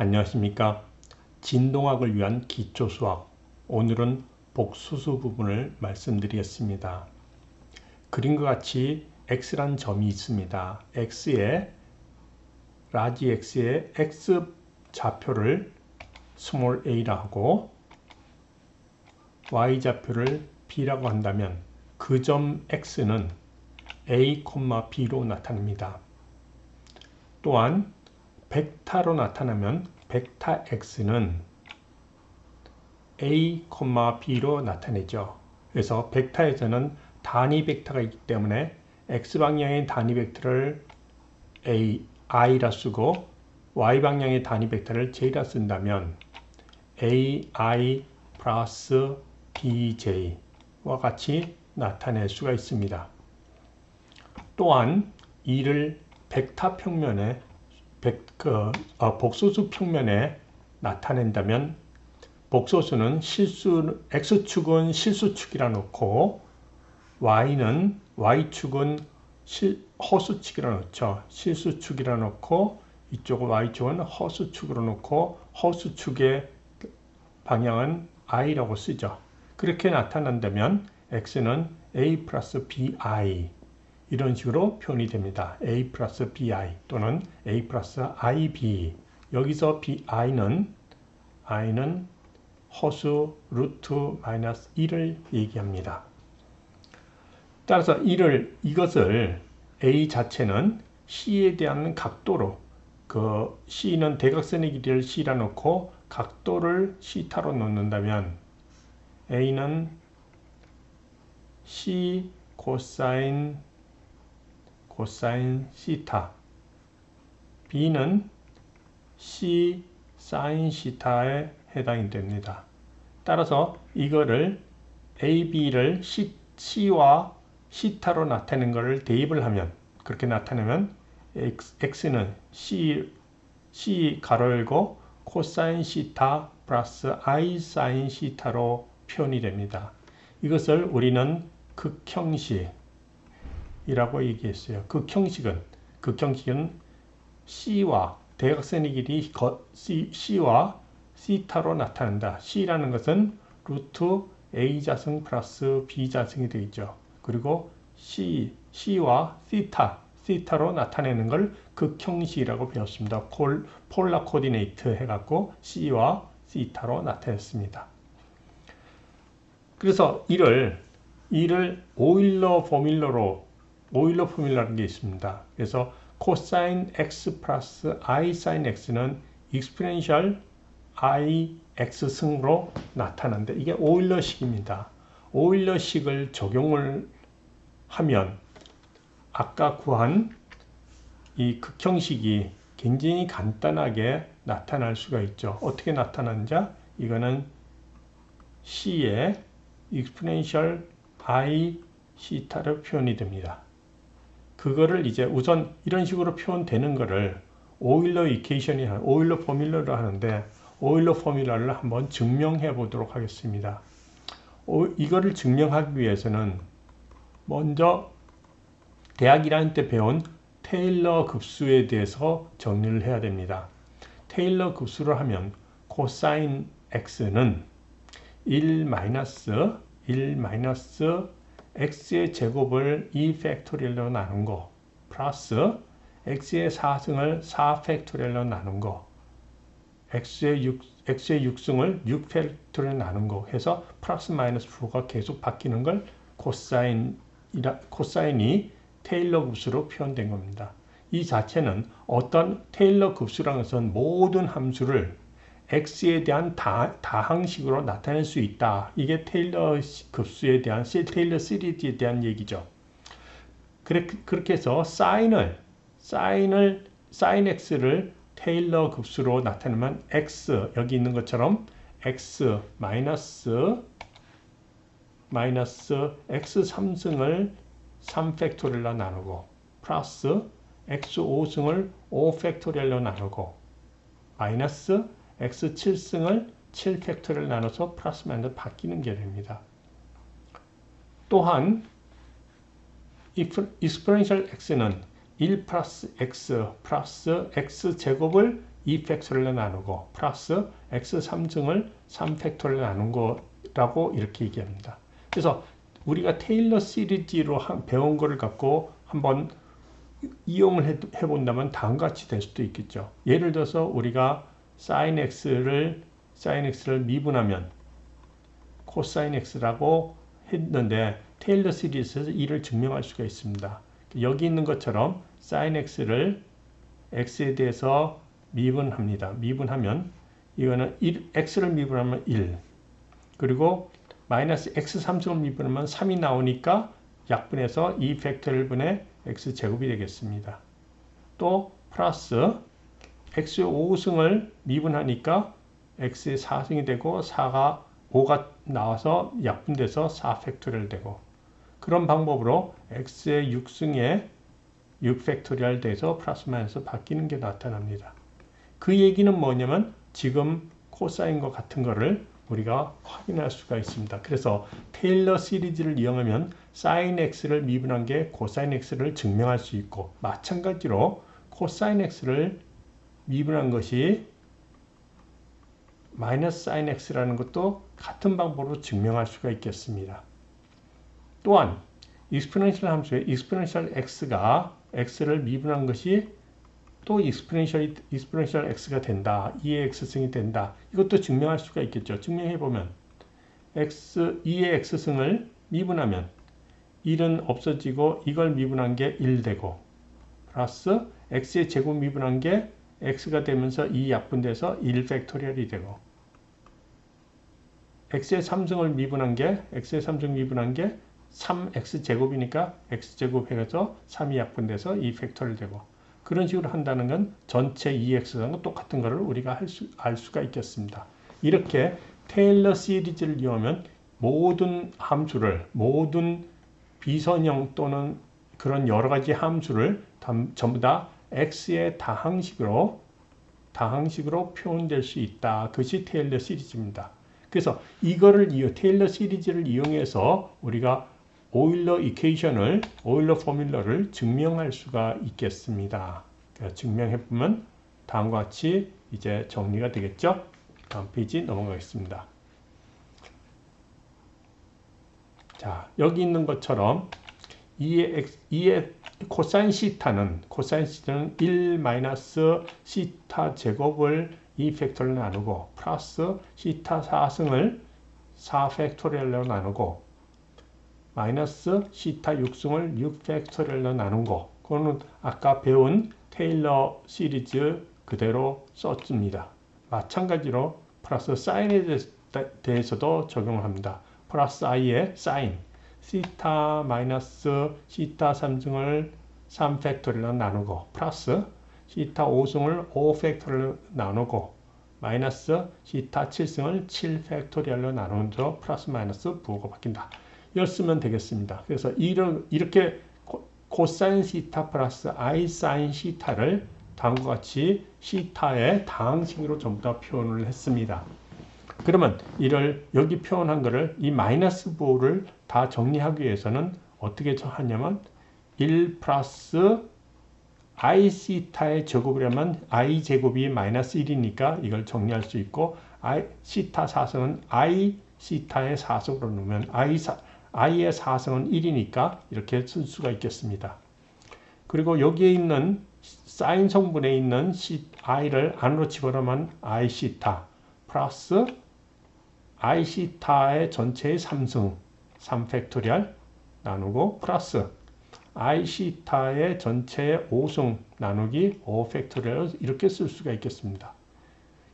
안녕하십니까. 진동학을 위한 기초수학, 오늘은 복소수 부분을 말씀드리겠습니다. 그림과 같이 x란 점이 있습니다. 라지 x의 x 좌표를 스몰 a라 하고 y 좌표를 b라고 한다면 그 점 x는 a, b로 나타납니다. 또한 벡터로 나타나면 벡터 x는 a, b로 나타내죠. 그래서 벡터에서는 단위 벡터가 있기 때문에 x방향의 단위 벡터를 i라 쓰고 y방향의 단위 벡터를 j라 쓴다면 ai 플러스 bj와 같이 나타낼 수가 있습니다. 또한 이를 벡터 평면에 복소수 평면에 나타낸다면 복소수는 x축은 실수축이라 놓고 y축은 허수축이라 놓죠. 실수축이라 놓고 이쪽은 y축은 허수축으로 놓고 허수축의 방향은 i라고 쓰죠. 그렇게 나타난다면 x는 a 플러스 bi 이런 식으로 표현이 됩니다. a 플러스 bi 또는 a 플러스 ib. 여기서 i는 허수 루트 마이너스 1을 얘기합니다. 따라서 이것을 a 자체는 c에 대한 각도로 c는 대각선의 길이를 c라 놓고 각도를 c타로 놓는다면 a는 c 코사인 시타, b는 c 사인 시타에 해당이 됩니다. 따라서 이거를 ab를 c와 시타로 나타내는 것을 대입을 하면, 그렇게 나타내면 x는 c 가로 열고 코사인 시타 플러스 i 사인 시타로 표현이 됩니다. 이것을 우리는 극형식 이라고 얘기했어요. 극형식은 c와 대각선의 길이 c와 시타로 나타난다. c라는 것은 루트 a자승 플러스 b자승이 되겠죠. 그리고 c와 시타로 나타내는 걸 극형식이라고 배웠습니다. 폴라 코디네이트 해갖고 c와 시타로 나타냈습니다. 그래서 이를 오일러 포뮬러라는 게 있습니다. 그래서 코사인 x 플러스 i 사인 x는 익스포넨셜 i x 승으로 나타난다. 이게 오일러식입니다. 오일러식을 적용을 하면 아까 구한 이 극형식이 굉장히 간단하게 나타날 수가 있죠. 어떻게 나타나는지 이거는 c의 익스포넨셜 i 시타로 표현이 됩니다. 그거를 이제 우선 이런 식으로 표현되는 거를 오일러 포뮬러로 하는데 오일러 포뮬러를 한번 증명해 보도록 하겠습니다. 이거를 증명하기 위해서는 먼저 대학 1학년 때 배운 테일러 급수에 대해서 정리를 해야 됩니다. 테일러 급수를 하면 코사인 x는 1 마이너스 x의 제곱을 2 팩토리얼로 나눈 거 플러스 x의 4승을 4 팩토리얼로 나눈 거 x의 6승을 6 팩토리얼로 나눈 거 해서 플러스 마이너스 부호가 계속 바뀌는 걸 코사인이 테일러 급수로 표현된 겁니다. 이 자체는 어떤 테일러 급수라는 것은 모든 함수를 x에 대한 다항식으로 나타낼 수 있다. 이게 테일러 급수에 대한 테일러 시리즈에 대한 얘기죠. 그렇게 해서 사인 x를 테일러 급수로 나타내면 x 여기 있는 것처럼 x 마이너스 x 3승을 3 팩토리얼로 나누고 플러스 x 5승을 5 팩토리얼로 나누고 마이너스 x 7승을 7 팩토리얼 나눠서 플러스 마이너스 바뀌는 게 됩니다. 또한 익스포넨셜 x는 1 플러스 x 제곱을 2팩토리얼로 나누고 플러스 x 3승을 3팩토리얼로 나눈 거라고 이렇게 얘기합니다. 그래서 우리가 테일러 시리즈로 배운 거를 갖고 한번 이용을 해본다면 다음과 같이 될 수도 있겠죠. 예를 들어서 우리가 sin x를 미분하면 코사인 x라고 했는데 테일러 시리즈에서 이를 증명할 수가 있습니다. 여기 있는 것처럼 sin x를 x에 대해서 미분합니다. 미분하면 이거는 x를 미분하면 1 그리고 마이너스 x 3승을 미분하면 3이 나오니까 약분해서 2팩토리얼 분의 x제곱이 되겠습니다. 또 플러스 x의 5승을 미분하니까 x의 4승이 되고 5가 나와서 약분돼서 4팩토리얼 되고 그런 방법으로 x의 6승에 6팩토리얼 돼서 플러스 마이너스 바뀌는 게 나타납니다. 그 얘기는 뭐냐면 지금 코사인과 같은 거를 우리가 확인할 수가 있습니다. 그래서 테일러 시리즈를 이용하면 sin x를 미분한 게 코사인 x를 증명할 수 있고 마찬가지로 코사인 x를 미분한 것이 마이너스 sin x라는 것도 같은 방법으로 증명할 수가 있겠습니다. 또한 익스포넨셜 함수의 익스포넨셜 x가 x를 미분한 것이 또 익스포넨셜 x가 된다. 2의 x승이 된다. 이것도 증명할 수가 있겠죠. 증명해보면 2의 x승을 미분하면 1은 없어지고 이걸 미분한 게 1 되고 플러스 x의 제곱 미분한 게 x가 되면서 2 약분돼서 1 팩토리얼이 되고 x의 3승을 미분한 게 3x 제곱이니까 x제곱 해서 3이 약분돼서 2 팩토리얼 되고 그런 식으로 한다는 건 전체 2x랑 똑같은 거를 우리가 알 수가 있겠습니다. 이렇게 테일러 시리즈를 이용하면 모든 함수를 모든 비선형 또는 그런 여러 가지 함수를 전부 다 x의 다항식으로 표현될 수 있다. 그것이 테일러 시리즈입니다. 그래서 이거를 테일러 시리즈를 이용해서 우리가 오일러 이퀘이션을 오일러 포뮬러를 증명할 수가 있겠습니다. 증명해 보면 다음과 같이 이제 정리가 되겠죠? 다음 페이지 넘어가겠습니다. 자, 여기 있는 것처럼 2의 코사인 시타는 1 마이너스 시타 제곱을 2팩토리얼로 나누고 플러스 시타 4승을 4팩토리얼로 나누고 마이너스 시타 6승을 6팩토리얼로 나눈 거 그거는 아까 배운 테일러 시리즈 그대로 썼습니다. 마찬가지로 플러스 사인에 대해서도 적용을 합니다. 플러스 i의 사인 시타 마이너스 시타 3승을 3팩토리얼로 나누고 플러스 시타 5승을 5팩토리얼로 나누고 마이너스 시타 7승을 7팩토리얼로 나누죠. 플러스 마이너스 부호가 바뀐다. 이걸 쓰면 되겠습니다. 그래서 이렇게 코사인 시타 플러스 i 사인 시타를 다음과 같이 시타의 다항식으로 전부 다 표현을 했습니다. 그러면 여기 표현한 거를 이 마이너스 부호를 다 정리하기 위해서는 어떻게 하냐면 1 플러스 i 시타의 제곱이라면 i 제곱이 마이너스 1이니까 이걸 정리할 수 있고 시타 4승은 i 시타의 4승으로 놓으면 i의 4승은 1이니까 이렇게 쓸 수가 있겠습니다. 그리고 여기에 있는 사인 성분에 있는 i를 안으로 집어넣으면 i 시타 플러스 i 시타의 전체의 3승 3팩토리얼 나누고 플러스 i 시타의 전체의 5승 나누기 5팩토리얼 이렇게 쓸 수가 있겠습니다.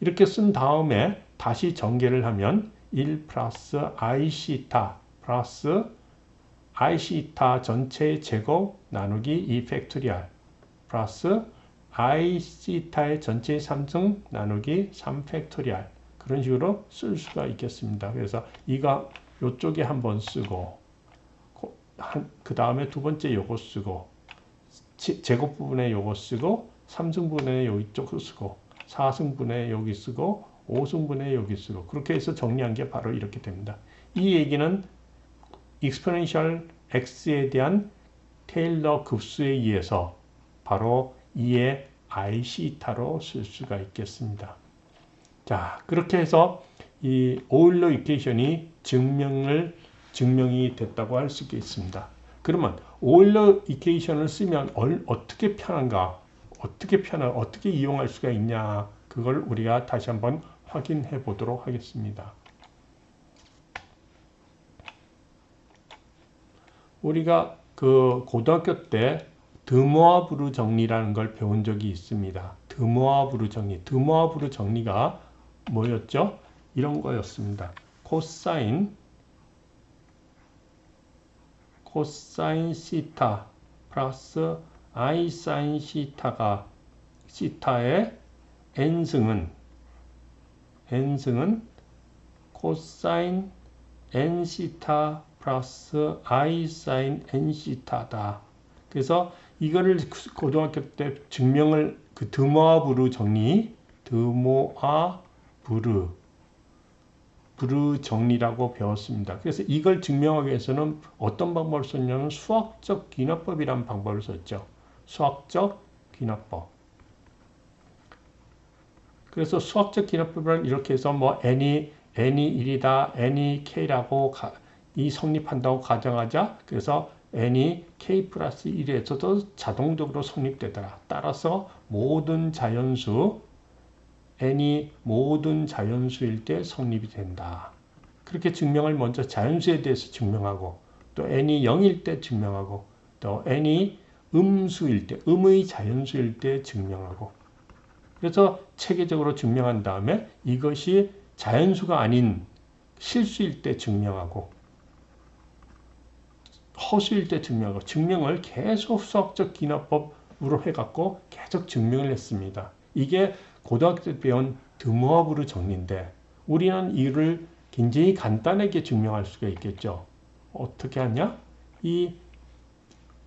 이렇게 쓴 다음에 다시 전개를 하면 1 플러스 i 시타 플러스 i 시타 전체의 제곱 나누기 2 팩토리얼 플러스 i 시타의 전체의 3승 나누기 3 팩토리얼 그런 식으로 쓸 수가 있겠습니다. 그래서 이쪽에 한번 쓰고 그 다음에 두 번째 요거 쓰고 제곱 부분에 요거 쓰고 3승분에 여기 쪽 쓰고 4승분에 여기 쓰고 5승분에 여기 쓰고 그렇게 해서 정리한 게 바로 이렇게 됩니다. 이 얘기는 익스포넨셜 x에 대한 테일러 급수에 의해서 바로 2의 I 시타로 쓸 수가 있겠습니다. 자, 그렇게 해서 이 오일러 이퀘이션이 증명이 됐다고 할 수 있습니다. 그러면 오일러 이퀘이션을 쓰면 어떻게 편한가? 어떻게 이용할 수가 있냐? 그걸 우리가 다시 한번 확인해 보도록 하겠습니다. 우리가 그 고등학교 때 드모아브르 정리라는 걸 배운 적이 있습니다. 드모아브르 정리가 뭐였죠? 이런 거였습니다. 코사인 시타 플러스 I 사인 시타의 n승은 코사인 n 시타 플러스 I 사인 n 시타다. 그래서 이거를 고등학교 때 증명을 그 드모아브르 정리라고 배웠습니다. 그래서 이걸 증명하기 위해서는 어떤 방법을 썼냐면 수학적 귀납법이라는 방법을 썼죠. 수학적 귀납법. 그래서 수학적 귀납법을 이렇게 해서 뭐 n이 1이다, n이 k라고 성립한다고 가정하자. 그래서 n이 k 플러스 1에서도 자동적으로 성립되더라. 따라서 모든 자연수 n이 모든 자연수일 때 성립이 된다. 그렇게 증명을 먼저 자연수에 대해서 증명하고 또 n이 0일 때 증명하고 또 n이 음수일 때, 음의 자연수일 때 증명하고 그래서 체계적으로 증명한 다음에 이것이 자연수가 아닌 실수일 때 증명하고 허수일 때 증명하고 증명을 계속 수학적 귀납법으로 해갖고 계속 증명을 했습니다. 이게 고등학교 때 배운 드모아브르 정리인데 우리는 이를 굉장히 간단하게 증명할 수가 있겠죠. 어떻게 하냐? 이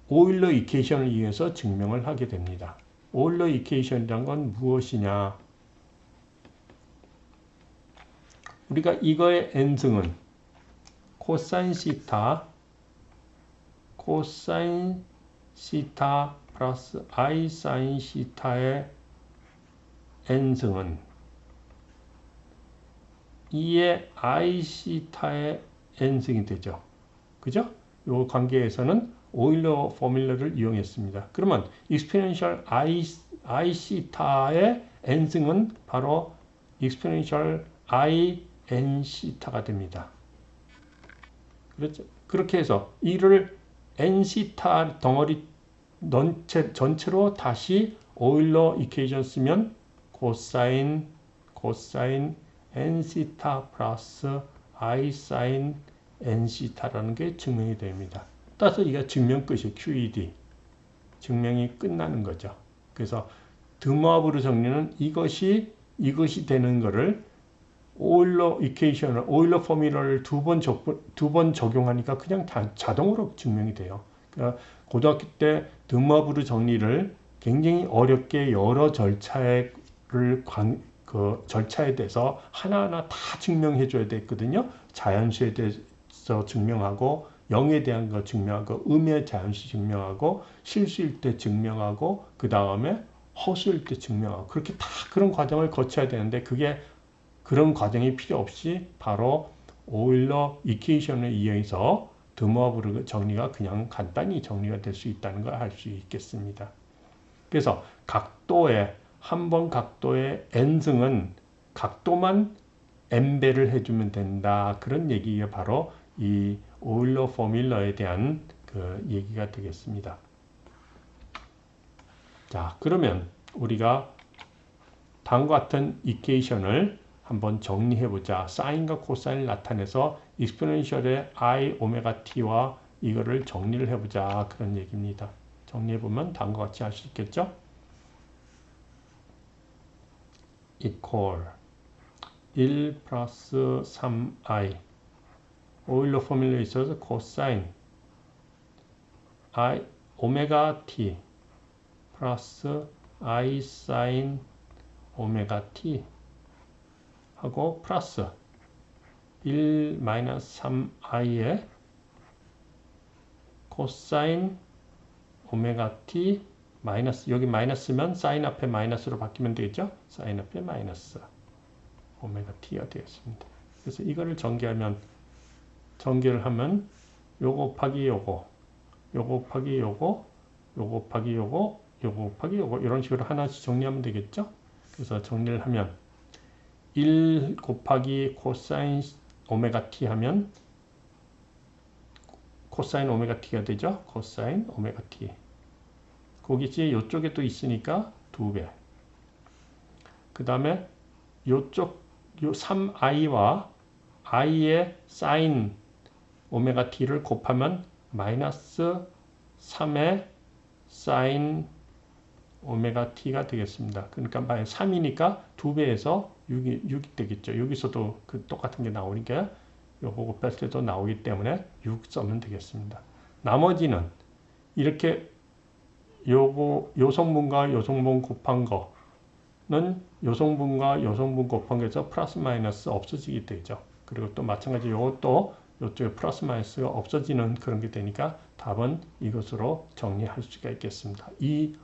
오일러 이퀘이션을 이용해서 증명을 하게 됩니다. 오일러 이퀘이션이란 건 무엇이냐? 우리가 이거의 n승은 코사인 시타 플러스 I 사인 시타의 n승은 2의 I 시타의 n승이 되죠. 그죠? 이 관계에서는 오일러 포뮬러를 이용했습니다. 그러면 exponential I 시타의 n승은 바로 exponential I n 시타가 됩니다. 그렇죠? 그렇게 해서 이를 n 시타 덩어리 전체로 다시 오일러 이퀘이션 쓰면 코사인 n 시타 플러스 I 사인 n 시타라는 게 증명이 됩니다. 따라서 이게 증명 끝이 QED 증명이 끝나는 거죠. 그래서 드모아브르 정리는 이것이 되는 거를 오일러 이퀘이션을 오일러 포뮬러를 두 번 적용하니까 그냥 자동으로 증명이 돼요. 그러니까 고등학교 때 드모아브르 정리를 굉장히 어렵게 여러 절차에 대해서 하나하나 다 증명해 줘야 됐거든요. 자연수에 대해서 증명하고 0에 대한 거 증명하고 음의 자연수 증명하고 실수일 때 증명하고 그 다음에 허수일 때 증명하고 그렇게 다 그런 과정을 거쳐야 되는데 그런 과정이 필요 없이 바로 오일러 이퀘이션을 이용해서 드모아브르 정리가 그냥 간단히 정리가 될 수 있다는 걸 알 수 있겠습니다. 그래서 한 번 각도의 n승은 각도만 n배를 해주면 된다. 그런 얘기가 바로 이 오일러 포뮬러에 대한 그 얘기가 되겠습니다. 자, 그러면 우리가 다음과 같은 이퀘이션을 한번 정리해보자. 사인과 코사인을 나타내서 익스포넨셜의 I 오메가 t와 이거를 정리를 해보자. 그런 얘기입니다. 정리해보면 다음과 같이 할 수 있겠죠? equal 1 플러스 3i 오일러 포뮬러에 있어서 코사인 I 오메가 t 플러스 I 사인 오메가 t 하고 플러스 1 마이너스 3i의 코사인 오메가 t 마이너스, 여기 마이너스면 사인 앞에 마이너스로 바뀌면 되겠죠? 사인 앞에 마이너스 오메가 t가 되겠습니다. 그래서 이거를 전개를 하면 요거 곱하기 요거, 요거 곱하기 요거, 요거 곱하기 요거, 요거 곱하기 요거 이런 식으로 하나씩 정리하면 되겠죠? 그래서 정리를 하면 1 곱하기 코사인 오메가 t 하면 코사인 오메가 t가 되죠? 코사인 오메가 t. 거기지 요쪽에 또 있으니까 2배. 그 다음에 요쪽 요 3i와 i의 사인 오메가 t를 곱하면 마이너스 3의 사인 오메가 t가 되겠습니다. 그러니까 3이니까 2배에서 6이 되겠죠. 여기서도 그 똑같은 게 나오니까 요거 곱했을 때도 나오기 때문에 6 써면 되겠습니다. 나머지는 이렇게 요 성분과 요 성분 곱한 거는 요 성분과 요 성분 곱한 거에서 플러스 마이너스 없어지게 되죠. 그리고 또 마찬가지 요것도 요쪽에 플러스 마이너스가 없어지는 그런 게 되니까 답은 이것으로 정리할 수가 있겠습니다. 2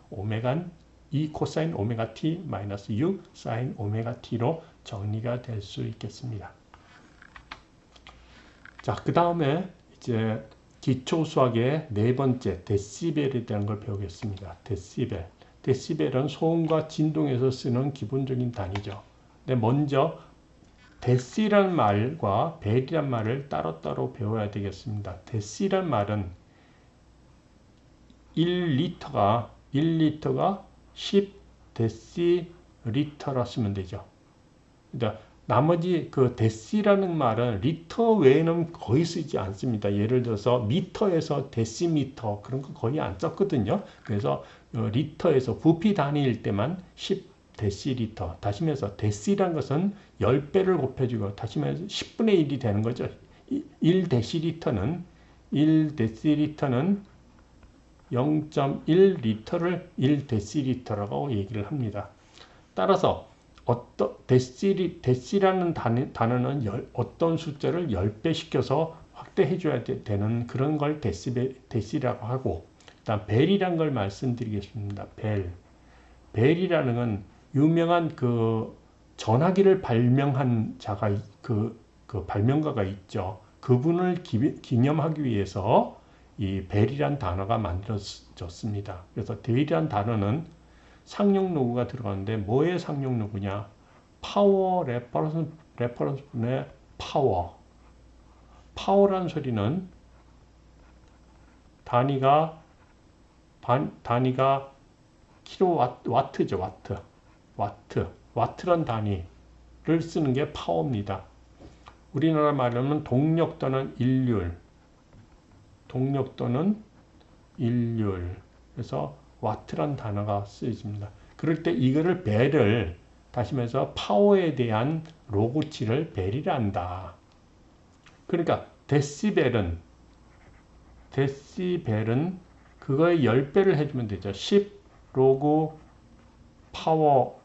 코사인 오메가 t 마이너스 6 사인 오메가 t로 정리가 될 수 있겠습니다. 자, 그 다음에 이제 기초 수학의 네 번째 데시벨에 대한 걸 배우겠습니다. 데시벨. 데시벨은 소음과 진동에서 쓰는 기본적인 단위죠. 근데 먼저 데시란 말과 벨이란 말을 따로따로 배워야 되겠습니다. 데시란 말은 1리터가 10 데시리터라 쓰면 되죠. 그러니까 나머지 그 데시라는 말은 리터 외에는 거의 쓰지 않습니다. 예를 들어서 미터에서 데시미터 그런 거 거의 안 썼거든요. 그래서 리터에서 부피 단위일 때만 10 데시리터. 다시 말해서 데시라는 것은 10배를 곱해주고 다시 말해서 10분의 1이 되는 거죠. 1데시리터는 0.1리터를 1데시리터라고 얘기를 합니다. 따라서 데시라는 단어는 어떤 숫자를 10배 시켜서 확대해 줘야 되는 그런 걸 데시라고 하고, 일단 벨이란 걸 말씀드리겠습니다. 벨이라는 건 유명한 그 전화기를 발명한 자가 그 발명가가 있죠. 그분을 기념하기 위해서 이 벨이란 단어가 만들어졌습니다. 그래서 벨이란 단어는 상용 로그가 들어가는데 뭐의 상용 로그냐? 파워 레퍼런스 분의 파워. 파워란 소리는 단위가 킬로와트죠. 와트란 단위를 쓰는 게 파워입니다. 우리나라 말로는 동력 또는 일률. 그래서 와트란 단어가 쓰여집니다. 그럴 때 이거를 벨을 다시 말해서 파워에 대한 로그치를 벨이라 한다. 그러니까 데시벨은 그거의 10배를 해주면 되죠. 10 로그 파워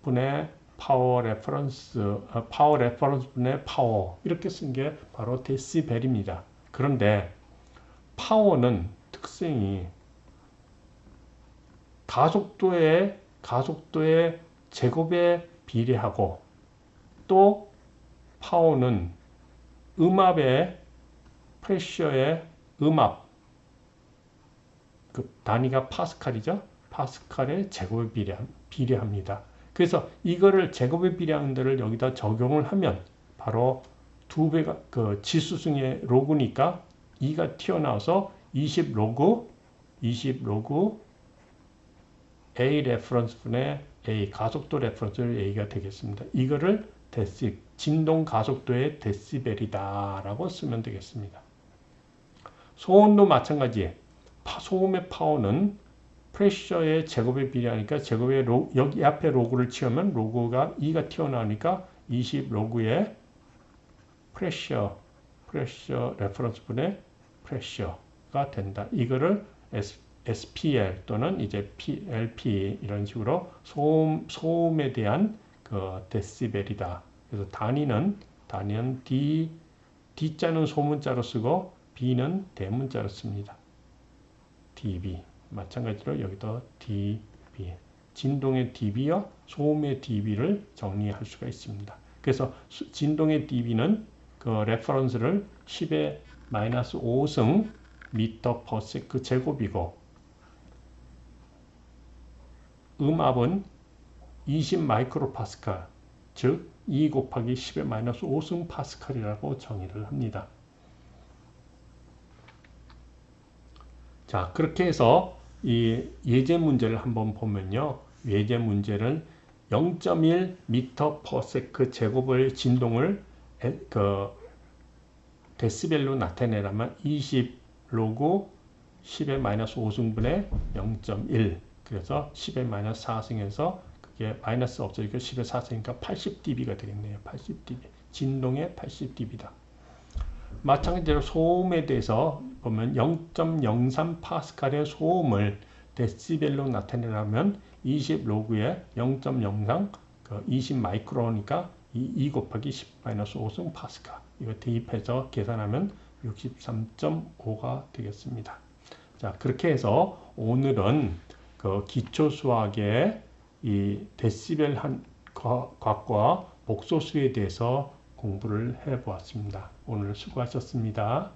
분의 파워 레퍼런스 분의 파워 이렇게 쓴 게 바로 데시벨입니다. 그런데 파워는 특성이 가속도의 제곱에 비례하고, 또 파워는 음압의 프레셔의 음압 그 단위가 파스칼이죠. 파스칼의 제곱에 비례합니다. 그래서 이거를 제곱에 비례하는 데를 여기다 적용을 하면 바로 2배가 그 지수승의 로그니까 2가 튀어나와서 20 로그 A 레퍼런스 분의 A 가속도 레퍼런스 A가 되겠습니다. 이거를 진동 가속도의 데시벨이다 라고 쓰면 되겠습니다. 소음도 마찬가지에 소음의 파워는 프레셔의 제곱에 비례하니까 제곱에 여기 앞에 로그를 치우면 로그가 2가 튀어나오니까 20 로그의 프레셔 레퍼런스 분의 프레셔가 된다. 이거를 SPL 또는 이제 PLP 이런 식으로 소음에 대한 그 데시벨이다. 그래서 단위는 D자는 소문자로 쓰고 B는 대문자로 씁니다. dB. 마찬가지로 여기도 dB, 진동의 dB와 소음의 dB를 정리할 수가 있습니다. 그래서 진동의 dB는 그 레퍼런스를 10의 마이너스 5승 미터 퍼 세크 제곱이고, 음압은 20 마이크로 파스칼, 즉 2 곱하기 10의 마이너스 5승 파스칼이라고 정의를 합니다. 자, 그렇게 해서 이 예제 문제를 한번 보면요. 예제 문제는 0.1 미터 퍼 세크 제곱의 진동을 데시벨로 나타내려면 20 로그 10의 마이너스 5승분의 0.1, 그래서 10의 마이너스 4승에서 그게 마이너스 없어지고 10의 4승이니까 80dB가 되겠네요. 80dB. 진동의 80dB다. 마찬가지로 소음에 대해서 보면 0.03 파스칼의 소음을 데시벨로 나타내려면 20 로그에 0.03, 20 마이크로니까 2 곱하기 10 마이너스 5승 파스칼. 이거 대입해서 계산하면 63.5가 되겠습니다. 자, 그렇게 해서 오늘은 그 기초 수학의 이 데시벨 값과 복소수에 대해서 공부를 해 보았습니다. 오늘 수고하셨습니다.